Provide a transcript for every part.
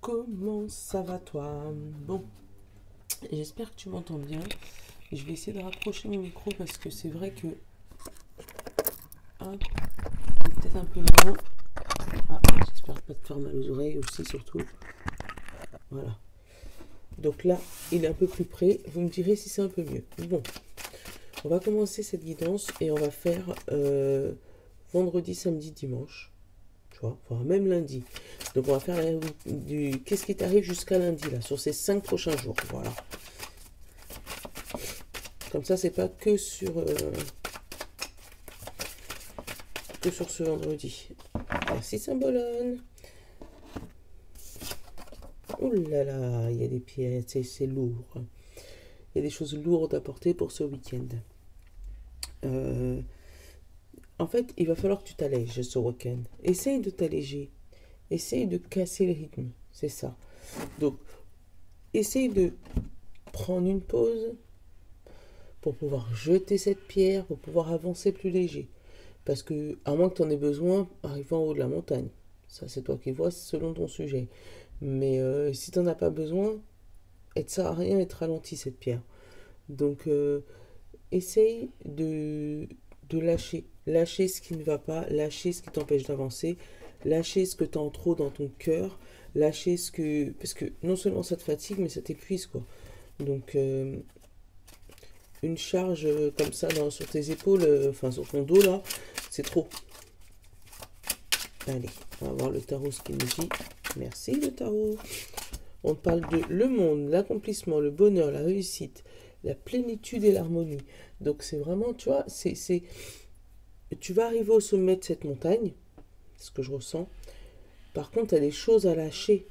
Comment ça va toi? Bon, j'espère que tu m'entends bien. Je vais essayer de rapprocher mon micro parce que c'est vrai que... Hop, il est peut-être un peu loin. Ah, j'espère pas te faire mal aux oreilles aussi surtout. Voilà. Donc là, il est un peu plus près. Vous me direz si c'est un peu mieux. Bon, on va commencer cette guidance et on va faire vendredi, samedi, dimanche. Tu vois, enfin même lundi. Donc on va faire du qu'est-ce qui t'arrive jusqu'à lundi là, sur ces 5 prochains jours. Voilà. Comme ça, c'est pas que sur ce vendredi. Merci Saint-Bologna. Ouh là là, il y a des pièces, c'est lourd. Il y a des choses lourdes à porter pour ce week-end. En fait, il va falloir que tu t'allèges ce week-end. Essaye de t'alléger. Essaye de casser le rythme. C'est ça. Donc, essaye de prendre une pause pour pouvoir jeter cette pierre, pour pouvoir avancer plus léger. Parce que, à moins que tu en aies besoin, arrivant en haut de la montagne. Ça, c'est toi qui vois selon ton sujet. Mais si tu n'en as pas besoin, elle ne sert à rien d'être ralentie, cette pierre. Donc, essaye de lâcher. Lâcher ce qui ne va pas, lâcher ce qui t'empêche d'avancer, lâcher ce que tu as en trop dans ton cœur, lâcher ce que... Parce que non seulement ça te fatigue, mais ça t'épuise, quoi. Donc, une charge comme ça sur tes épaules, enfin sur ton dos, là, c'est trop. Allez, on va voir le tarot ce qu'il nous dit. Merci le tarot. On parle de le monde, l'accomplissement, le bonheur, la réussite, la plénitude et l'harmonie. Donc c'est vraiment, tu vois, tu vas arriver au sommet de cette montagne, c'est ce que je ressens. Par contre, tu as des choses à lâcher.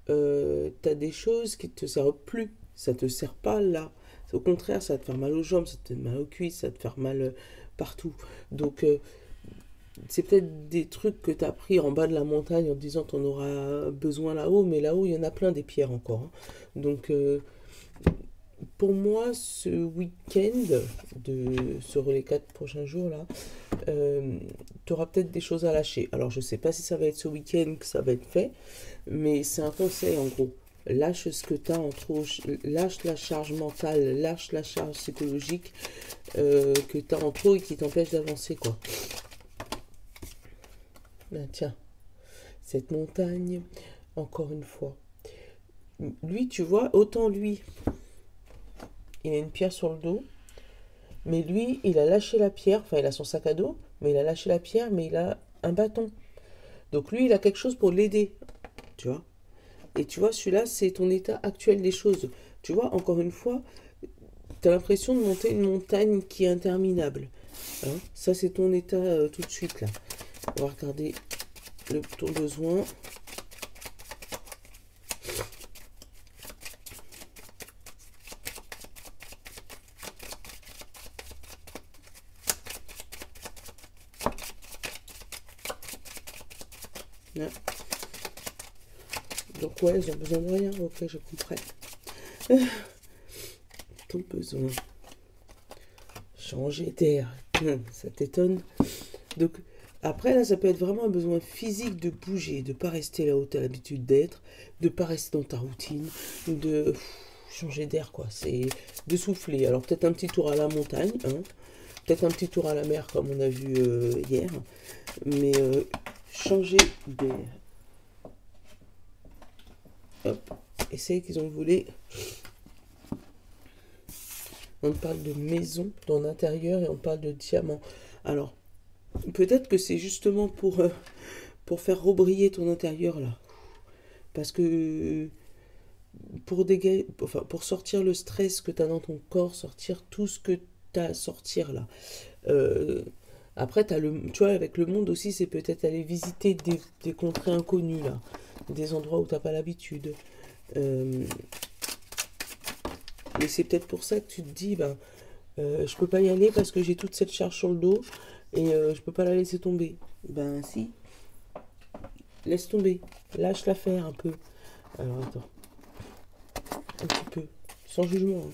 Tu as des choses qui ne te servent plus. Ça ne te sert pas là. Au contraire, ça va te faire mal aux jambes, ça te fait mal aux cuisses, ça va te faire mal partout. Donc, c'est peut-être des trucs que tu as pris en bas de la montagne en te disant tu en auras besoin là-haut, mais là-haut, il y en a plein des pierres encore. Hein. Donc, pour moi, ce week-end, sur les 4 prochains jours, là, tu auras peut-être des choses à lâcher. Alors, je ne sais pas si ça va être ce week-end que ça va être fait, mais c'est un conseil en gros. Lâche ce que tu as en trop, lâche la charge mentale, lâche la charge psychologique que tu as en trop et qui t'empêche d'avancer, quoi. Ben, tiens, cette montagne, encore une fois. Lui, tu vois, autant lui, il a une pierre sur le dos, mais lui, il a lâché la pierre, enfin, il a son sac à dos, mais il a lâché la pierre, mais il a un bâton. Donc lui, il a quelque chose pour l'aider, tu vois. Et tu vois, celui-là, c'est ton état actuel des choses. Tu vois, encore une fois, tu as l'impression de monter une montagne qui est interminable. Hein, ça, c'est ton état tout de suite, là. On va regarder ton besoin. Là. Donc, ouais, ils ont besoin de rien. Ok, je comprends. Ton besoin. Changer d'air. Ça t'étonne. Donc, après, là, ça peut être vraiment un besoin physique de bouger, de ne pas rester là où tu as l'habitude d'être, de ne pas rester dans ta routine, de changer d'air, quoi. C'est de souffler. Alors, peut-être un petit tour à la montagne, hein. Peut-être un petit tour à la mer, comme on a vu hier. Mais changer d'air. Hop. Essaye qu'ils ont volé. On parle de maison dans l'intérieur et on parle de diamant. Alors, peut-être que c'est justement pour faire rebriller ton intérieur là. Parce que pour sortir le stress que tu as dans ton corps, sortir tout ce que tu as à sortir là. Euh, Après, tu vois, avec le monde aussi, c'est peut-être aller visiter des contrées inconnues là. Des endroits où tu n'as pas l'habitude. Et c'est peut-être pour ça que tu te dis, ben, je peux pas y aller parce que j'ai toute cette charge sur le dos et je peux pas la laisser tomber. Ben si, laisse tomber, lâche-la faire un peu. Alors attends, un petit peu, sans jugement, hein.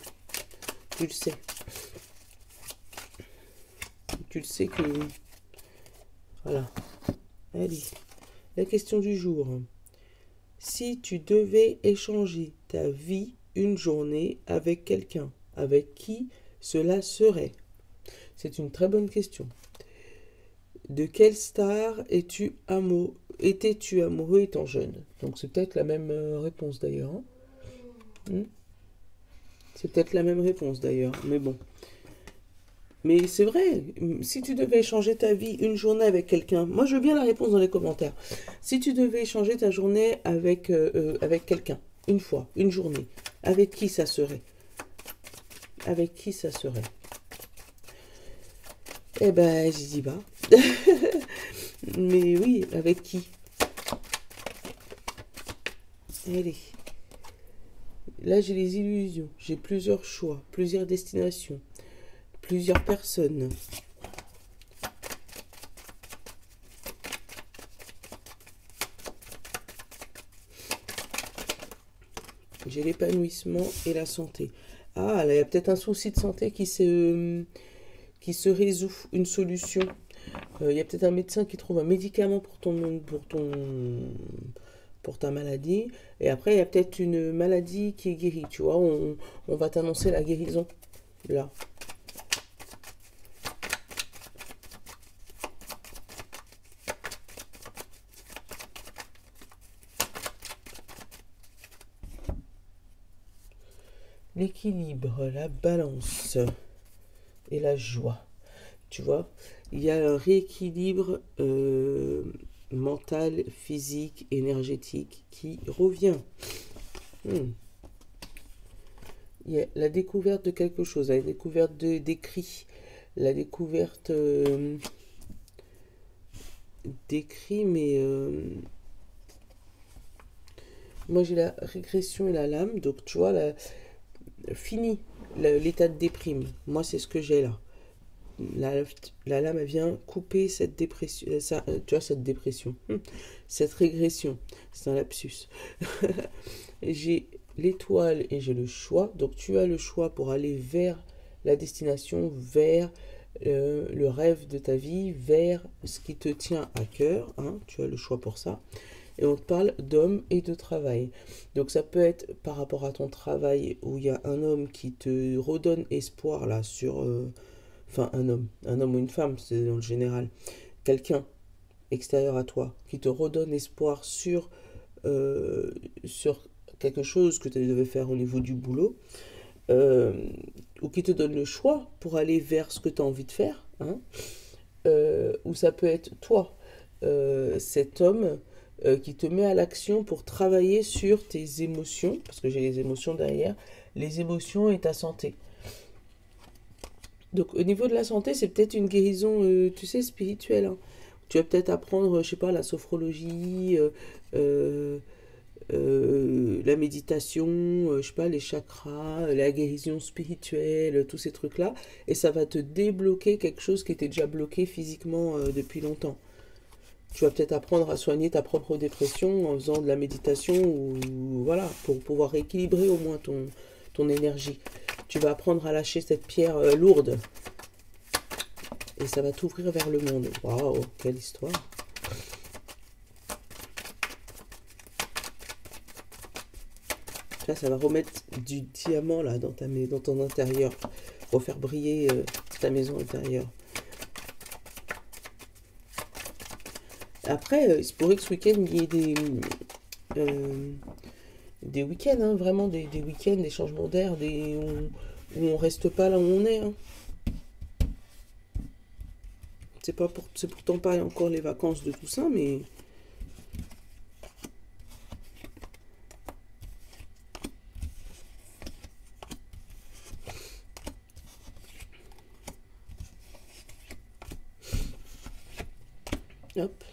Tu le sais. Tu le sais que... Voilà. Allez, la question du jour. Si tu devais échanger ta vie une journée avec quelqu'un, avec qui cela serait? C'est une très bonne question. De quelle star étais-tu amoureux étant jeune? Donc c'est peut-être la même réponse d'ailleurs. Hein. C'est peut-être la même réponse d'ailleurs, mais bon. Mais c'est vrai, si tu devais échanger ta vie une journée avec quelqu'un, moi je veux bien la réponse dans les commentaires. Si tu devais échanger ta journée avec quelqu'un, une fois, une journée, avec qui ça serait? Avec qui ça serait? Eh ben, j'y dis pas. Mais oui, avec qui? Allez. Là, j'ai les illusions. J'ai plusieurs choix, plusieurs destinations, plusieurs personnes. J'ai l'épanouissement et la santé. Ah, là, il y a peut-être un souci de santé qui se résout, une solution. Il y a peut-être un médecin qui trouve un médicament pour ta maladie. Et après, il y a peut-être une maladie qui est guérie. Tu vois, on va t'annoncer la guérison. Là. L'équilibre, la balance et la joie. Tu vois, il y a un rééquilibre mental, physique, énergétique qui revient. Il y a la découverte de quelque chose, la découverte d'écrits, la découverte d'écrits, mais moi j'ai la régression et la lame, donc tu vois, fini l'état de déprime. Moi c'est ce que j'ai là. La lame elle vient couper cette dépression, tu vois, cette dépression, cette régression, c'est un lapsus. J'ai l'étoile et j'ai le choix, donc tu as le choix pour aller vers la destination, vers le rêve de ta vie, vers ce qui te tient à cœur, hein, tu as le choix pour ça. Et on te parle d'homme et de travail. Donc ça peut être par rapport à ton travail où il y a un homme qui te redonne espoir là sur... Enfin un homme ou une femme, c'est dans le général. Quelqu'un extérieur à toi qui te redonne espoir sur quelque chose que tu devais faire au niveau du boulot. Ou qui te donne le choix pour aller vers ce que tu as envie de faire. Hein, ou ça peut être toi, cet homme qui te met à l'action pour travailler sur tes émotions, parce que j'ai les émotions derrière, les émotions et ta santé. Donc au niveau de la santé, c'est peut-être une guérison, tu sais, spirituelle. Hein. Tu vas peut-être apprendre, je sais pas, la sophrologie, la méditation, je sais pas, les chakras, la guérison spirituelle, tous ces trucs-là. Et ça va te débloquer quelque chose qui était déjà bloqué physiquement depuis longtemps. Tu vas peut-être apprendre à soigner ta propre dépression en faisant de la méditation ou voilà, pour pouvoir rééquilibrer au moins ton énergie. Tu vas apprendre à lâcher cette pierre lourde. Et ça va t'ouvrir vers le monde. Waouh, quelle histoire. Là, ça va remettre du diamant là dans ton intérieur. Pour faire briller ta maison intérieure. Après, il se pourrait que ce week-end, il y ait des week-ends, hein, vraiment des week-ends, des changements d'air, où on reste pas là où on est. Hein. C'est pourtant pas encore les vacances de tout ça, mais... Hop.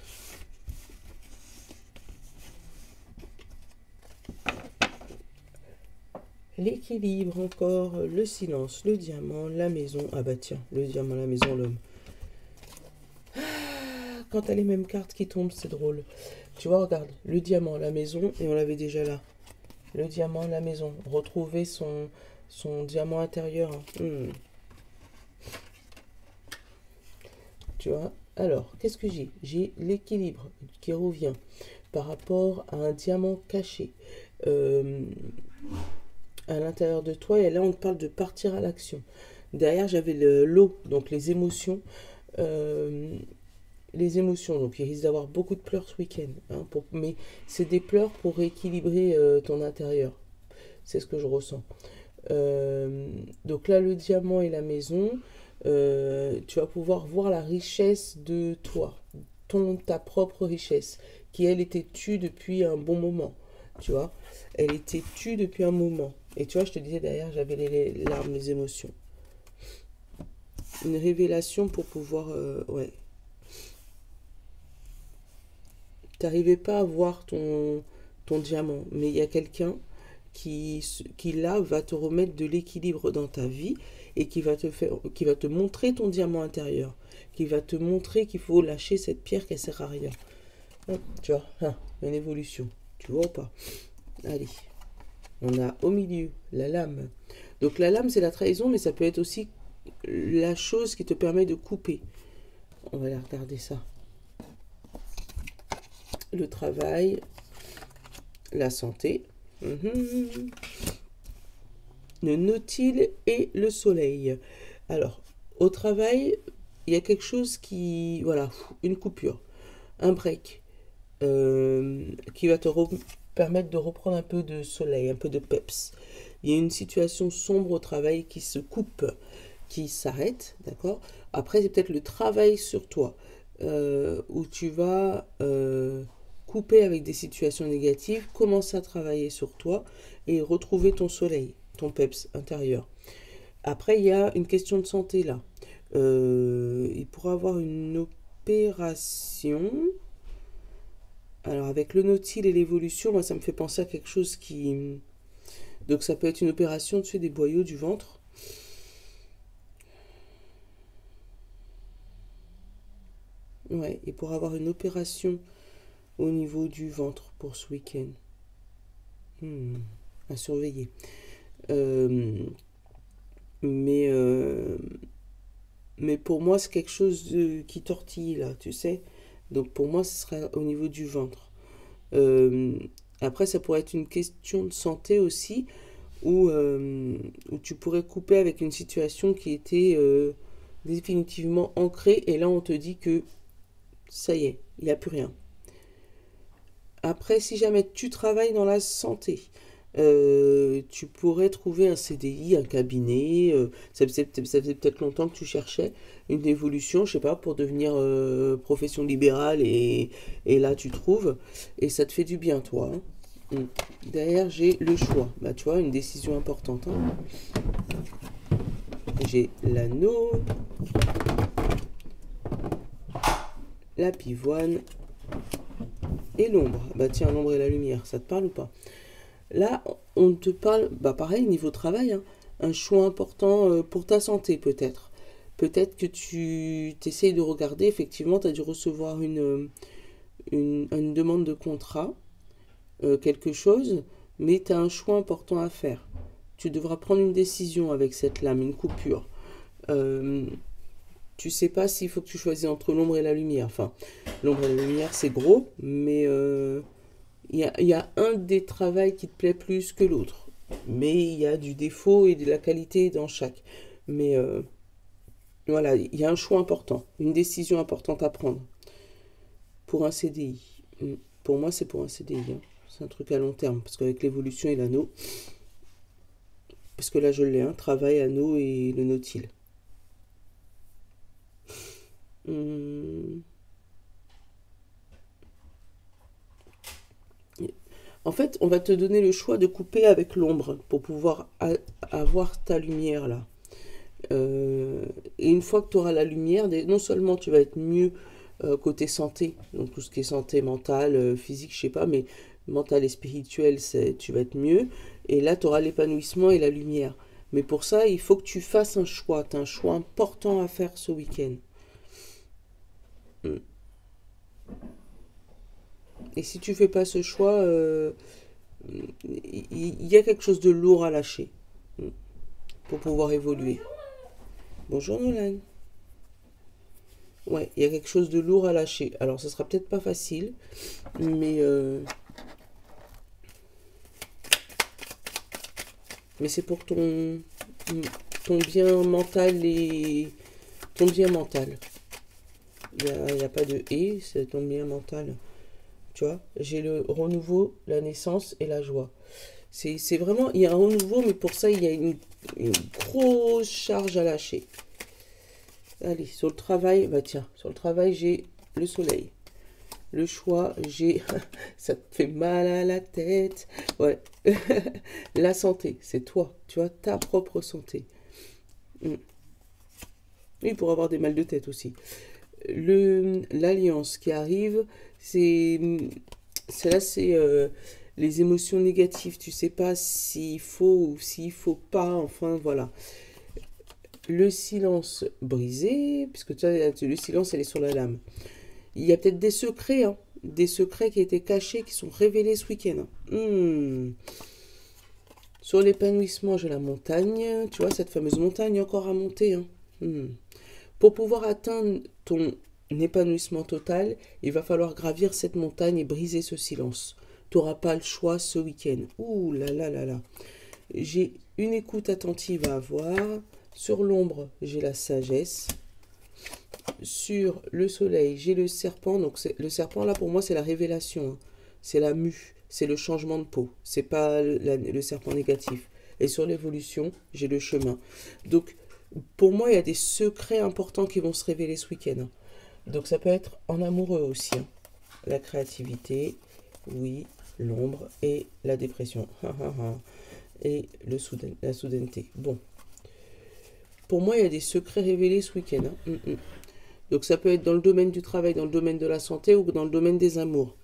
L'équilibre encore, le silence, le diamant, la maison. Ah bah tiens, le diamant, la maison, l'homme. Quand t'as les mêmes cartes qui tombent, c'est drôle. Tu vois, regarde, le diamant, la maison, et on l'avait déjà là. Le diamant, la maison. Retrouver son diamant intérieur. Tu vois. Alors, qu'est-ce que j'ai? J'ai l'équilibre qui revient. par rapport à un diamant caché à l'intérieur de toi. Et là, on te parle de partir à l'action. Derrière, j'avais l'eau, donc les émotions. Euh, les émotions, donc il risque d'avoir beaucoup de pleurs ce week-end. Hein, mais c'est des pleurs pour rééquilibrer ton intérieur. C'est ce que je ressens. Donc là, le diamant et la maison, tu vas pouvoir voir la richesse de toi, ta propre richesse, qui elle était tue depuis un bon moment. Tu vois, elle était tue depuis un moment. Et tu vois, je te disais derrière, j'avais les larmes, les émotions. Une révélation pour pouvoir, ouais. T'arrivais pas à voir ton diamant, mais il y a quelqu'un qui là va te remettre de l'équilibre dans ta vie et qui va te montrer ton diamant intérieur, qui va te montrer qu'il faut lâcher cette pierre qui ne sert à rien. Hein, tu vois, hein, une évolution. Tu vois ou pas? Allez, on a au milieu la lame. Donc la lame c'est la trahison, mais ça peut être aussi la chose qui te permet de couper. On va aller regarder ça. Le travail, la santé, le nautile et le soleil. Alors, au travail, il y a quelque chose qui... Voilà, une coupure, un break, qui va te permettre de reprendre un peu de soleil, un peu de peps. Il y a une situation sombre au travail qui se coupe, qui s'arrête, d'accord? Après, c'est peut-être le travail sur toi, où tu vas... couper avec des situations négatives, commencer à travailler sur toi et retrouver ton soleil, ton peps intérieur. Après, il y a une question de santé là. Il pourra avoir une opération. Alors avec le nautile et l'évolution, moi ça me fait penser à quelque chose qui... Donc ça peut être une opération dessus des boyaux du ventre. Ouais, il pourra avoir une opération au niveau du ventre pour ce week-end. À surveiller. Mais pour moi, c'est quelque chose qui tortille là, tu sais. Donc pour moi, ce sera au niveau du ventre. Après, ça pourrait être une question de santé aussi, où tu pourrais couper avec une situation qui était définitivement ancrée. Et là, on te dit que ça y est, il n'y a plus rien. Après, si jamais tu travailles dans la santé, tu pourrais trouver un CDI, un cabinet. Ça faisait peut-être longtemps que tu cherchais une évolution, je sais pas, pour devenir profession libérale et là tu trouves et ça te fait du bien, toi. Hein. Derrière, j'ai le choix. Bah, tu vois, une décision importante. Hein. J'ai l'anneau, la pivoine et l'ombre. Bah tiens, l'ombre et la lumière, ça te parle ou pas? Là, on te parle, bah pareil, niveau travail, hein, un choix important pour ta santé peut-être. Peut-être que tu t'essayes de regarder, effectivement, tu as dû recevoir une demande de contrat, quelque chose, mais tu as un choix important à faire. Tu devras prendre une décision avec cette lame, une coupure. Tu sais pas s'il faut que tu choisisses entre l'ombre et la lumière. Enfin, l'ombre et la lumière, c'est gros, mais il y a un des travails qui te plaît plus que l'autre. Mais il y a du défaut et de la qualité dans chaque. Mais voilà, il y a un choix important, une décision importante à prendre pour un CDI. Pour moi, c'est pour un CDI. Hein. C'est un truc à long terme, parce qu'avec l'évolution et l'anneau, parce que là je l'ai, hein, travail, anneau et le nautile. En fait, on va te donner le choix de couper avec l'ombre pour pouvoir avoir ta lumière là. Et une fois que tu auras la lumière, non seulement tu vas être mieux côté santé, donc tout ce qui est santé mentale, physique, je sais pas, mais mentale et spirituelle, tu vas être mieux. Et là, tu auras l'épanouissement et la lumière. Mais pour ça, il faut que tu fasses un choix. Tu as un choix important à faire ce week-end. Et si tu fais pas ce choix, il y a quelque chose de lourd à lâcher pour pouvoir évoluer. Bonjour Nolan. Ouais, il y a quelque chose de lourd à lâcher. Alors, ce sera peut-être pas facile, mais c'est pour ton bien mental et ton bien mental. Il y a pas de et, c'est ton bien mental. Tu vois, j'ai le renouveau, la naissance et la joie. C'est vraiment, il y a un renouveau, mais pour ça, il y a une grosse charge à lâcher. Allez, sur le travail, bah tiens, sur le travail, j'ai le soleil. Le choix, j'ai... ça te fait mal à la tête. Ouais. La santé, c'est toi. Tu vois, ta propre santé. Oui, pour avoir des mal de tête aussi. L'alliance qui arrive, c'est les émotions négatives. Tu sais pas s'il faut ou s'il faut pas. Enfin, voilà. Le silence brisé, puisque tu vois, le silence, elle est sur la lame. Il y a peut-être des secrets, hein, des secrets qui étaient cachés, qui sont révélés ce week-end. Sur l'épanouissement, j'ai la montagne. Tu vois, cette fameuse montagne encore à monter. Hein. Pour pouvoir atteindre ton épanouissement total, il va falloir gravir cette montagne et briser ce silence. Tu n'auras pas le choix ce week-end. Ouh là là là là. J'ai une écoute attentive à avoir. Sur l'ombre, j'ai la sagesse. Sur le soleil, j'ai le serpent. Donc le serpent, là, pour moi, c'est la révélation. Hein. C'est la mue. C'est le changement de peau. C'est pas le serpent négatif. Et sur l'évolution, j'ai le chemin. Donc, pour moi, il y a des secrets importants qui vont se révéler ce week-end. Donc, ça peut être en amoureux aussi. Hein. La créativité, oui, l'ombre et la dépression. Et la soudaineté. Bon. Pour moi, il y a des secrets révélés ce week-end. Hein. Donc, ça peut être dans le domaine du travail, dans le domaine de la santé ou dans le domaine des amours.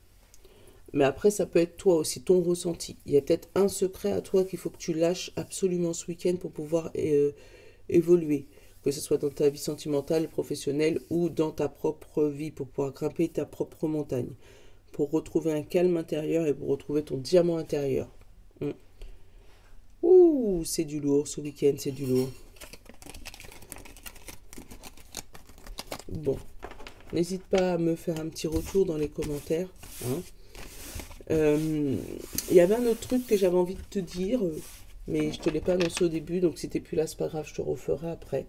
Mais après, ça peut être toi aussi, ton ressenti. Il y a peut-être un secret à toi qu'il faut que tu lâches absolument ce week-end pour pouvoir évoluer. Que ce soit dans ta vie sentimentale, professionnelle ou dans ta propre vie, pour pouvoir grimper ta propre montagne. Pour retrouver un calme intérieur et pour retrouver ton diamant intérieur. Ouh, c'est du lourd ce week-end, c'est du lourd. Bon, n'hésite pas à me faire un petit retour dans les commentaires. Hein. Y avait un autre truc que j'avais envie de te dire, mais je te l'ai pas annoncé au début, donc si t'es plus là, c'est pas grave, je te referai après.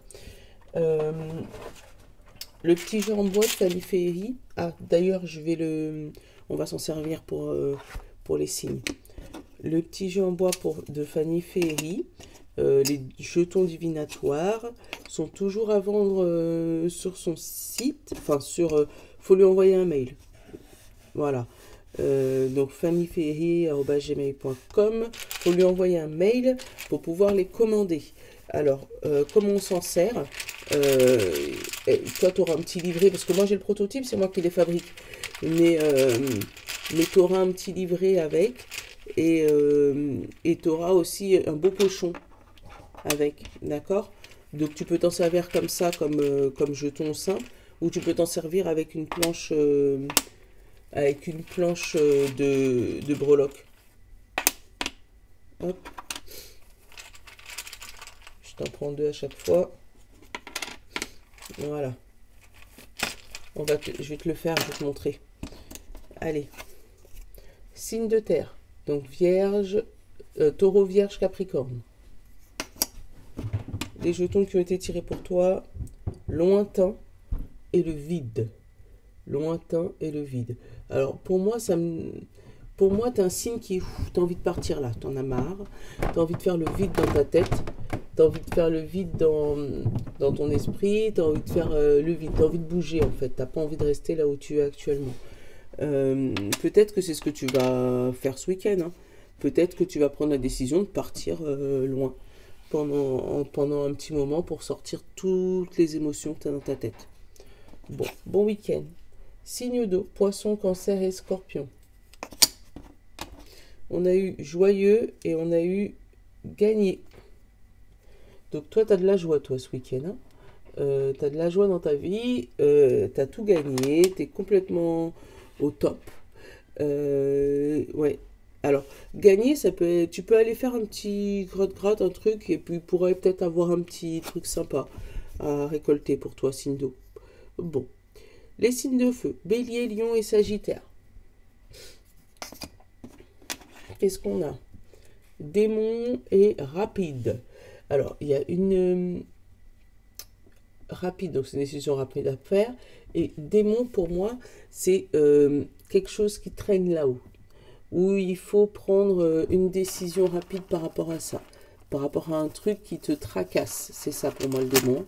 Le petit jeu en bois de Fanny Ferry. Ah, d'ailleurs, on va s'en servir pour les signes. Le petit jeu en bois de Fanny Ferry. Les jetons divinatoires sont toujours à vendre sur son site. Enfin, faut lui envoyer un mail. Voilà. Donc fannyferry@gmail.com. Faut lui envoyer un mail pour pouvoir les commander. Alors, comment on s'en sert? Toi, tu auras un petit livret, parce que moi j'ai le prototype, c'est moi qui les fabrique. Mais tu auras un petit livret avec, et tu auras aussi un beau pochon avec, d'accord? Donc tu peux t'en servir comme ça, comme jeton simple, ou tu peux t'en servir avec une planche de breloque. Hop. Je t'en prends deux à chaque fois. Voilà. Je vais te le faire, je vais te montrer. Allez. Signe de terre. Donc Vierge, Taureau, Vierge, Capricorne. Les jetons qui ont été tirés pour toi. Lointain et le vide. Lointain et le vide. Alors pour moi, t'es un signe qui, t'as envie de partir là, t'en as marre, t'as envie de faire le vide dans ta tête, t'as envie de faire le vide dans ton esprit, t'as envie de faire le vide, t'as envie de bouger en fait, t'as pas envie de rester là où tu es actuellement. Peut-être que c'est ce que tu vas faire ce week-end, hein. Peut-être que tu vas prendre la décision de partir loin pendant un petit moment pour sortir toutes les émotions que tu as dans ta tête. Bon week-end. Signe d'eau, poisson, cancer et scorpion. On a eu joyeux et on a eu gagné. Donc toi, tu as de la joie, toi, ce week-end. Hein. Tu as de la joie dans ta vie. Tu as tout gagné. Tu es complètement au top. Ouais. Alors, gagner, tu peux aller faire un petit grotte-grotte, un truc, et puis pourrais peut-être avoir un petit truc sympa à récolter pour toi, signe d'eau. Bon, Les signes de feu, Bélier, Lion et Sagittaire. Qu'est-ce qu'on a? Démon et Rapide. Alors, il y a une rapide, donc c'est une décision rapide à faire. Et démon, pour moi, c'est quelque chose qui traîne là-haut, où il faut prendre une décision rapide par rapport à ça, par rapport à un truc qui te tracasse. C'est ça pour moi le démon.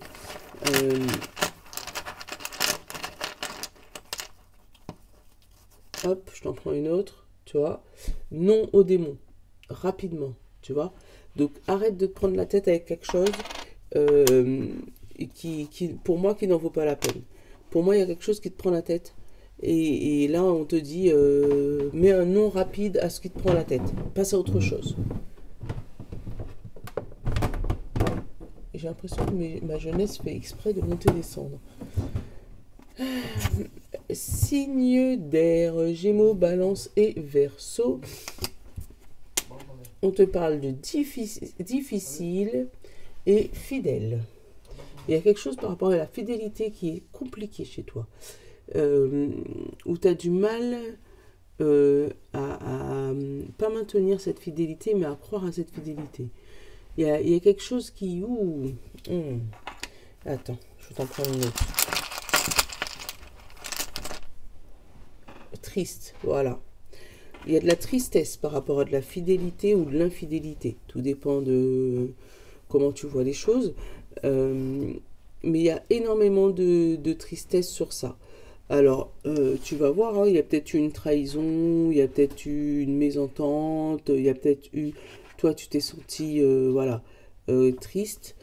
Hop, je t'en prends une autre, tu vois. Non au démon, rapidement, tu vois. Donc arrête de te prendre la tête avec quelque chose pour moi, qui n'en vaut pas la peine. Pour moi, il y a quelque chose qui te prend la tête. Et là, on te dit, mets un non rapide à ce qui te prend la tête. Passe à autre chose. J'ai l'impression que ma jeunesse fait exprès de monter et descendre. Signe d'air, Gémeaux, Balance et Verseau. On te parle de difficile et fidèle. Il y a quelque chose par rapport à la fidélité qui est compliqué chez toi. Où tu as du mal à pas maintenir cette fidélité, mais à croire à cette fidélité. Il y a quelque chose qui... Attends, je t'en prends une autre. Triste, voilà. Il y a de la tristesse par rapport à de la fidélité ou de l'infidélité. Tout dépend de comment tu vois les choses. Mais il y a énormément de tristesse sur ça. Alors, tu vas voir, hein, il y a peut-être eu une trahison, il y a peut-être eu une mésentente, il y a peut-être eu... Toi, tu t'es senti, triste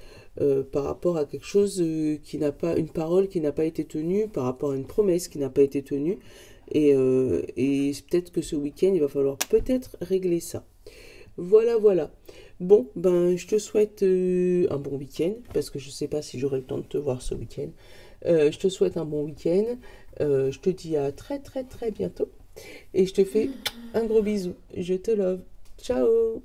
par rapport à quelque chose qui n'a pas... Une parole qui n'a pas été tenue, par rapport à une promesse qui n'a pas été tenue. Et peut-être que ce week-end, il va falloir peut-être régler ça. Voilà, voilà. Bon, ben, je te souhaite un bon week-end, parce que je ne sais pas si j'aurai le temps de te voir ce week-end. Je te souhaite un bon week-end. Je te dis à très, très, très bientôt. Et je te fais un gros bisou. Je te love. Ciao!